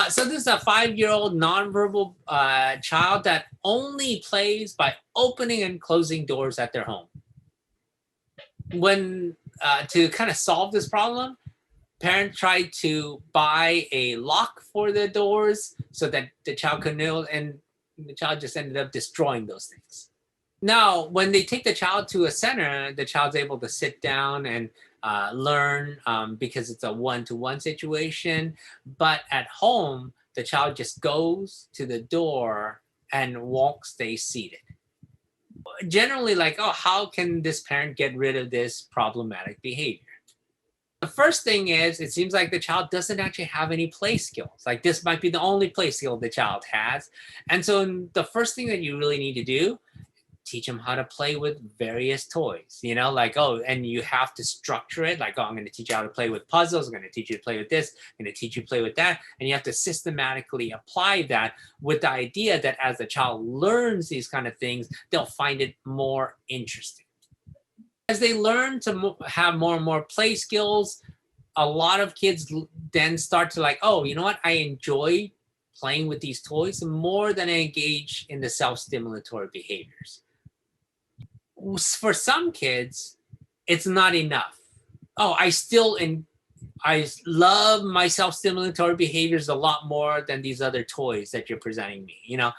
So this is a 5-year-old nonverbal child that only plays by opening and closing doors at their home. When to kind of solve this problem, parents tried to buy a lock for the doors so that the child could know, and the child just ended up destroying those things. Now, when they take the child to a center, the child's able to sit down and learn because it's a one-to-one situation. But at home, the child just goes to the door and won't stay seated. Generally, like, oh, how can this parent get rid of this problematic behavior? The first thing is, it seems like the child doesn't actually have any play skills. Like this might be the only play skill the child has. And so the first thing that you really need to do, teach them how to play with various toys, you know, like, oh, and you have to structure it like, oh, I'm going to teach you how to play with puzzles. I'm going to teach you to play with this. I'm going to teach you to play with that. And you have to systematically apply that with the idea that as the child learns these kind of things, they'll find it more interesting. As they learn to have more and more play skills, a lot of kids then start to like, oh, you know what? I enjoy playing with these toys more than I engage in the self-stimulatory behaviors. For some kids, it's not enough. Oh, I love my self-stimulatory behaviors a lot more than these other toys that you're presenting me, you know?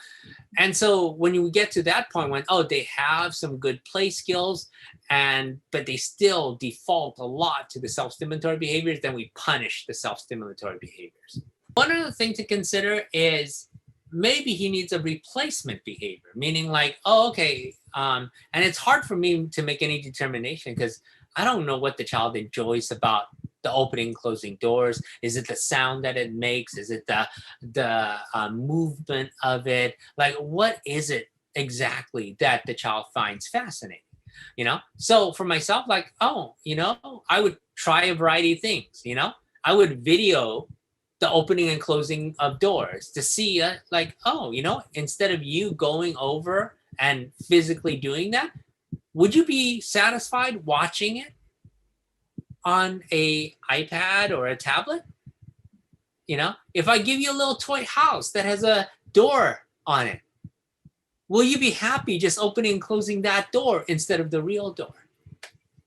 And so when you get to that point when, oh, they have some good play skills, but they still default a lot to the self-stimulatory behaviors, then we punish the self-stimulatory behaviors. One other thing to consider is maybe he needs a replacement behavior, meaning like, oh, okay. And it's hard for me to make any determination because I don't know what the child enjoys about the opening and closing doors. Is it the sound that it makes? Is it the movement of it? Like, what is it exactly that the child finds fascinating? You know? So for myself, like, oh, you know, I would try a variety of things, you know? I would video the opening and closing of doors to see like, oh, you know, instead of you going over and physically doing that, would you be satisfied watching it on a iPad or a tablet? You know, if I give you a little toy house that has a door on it, will you be happy just opening and closing that door instead of the real door?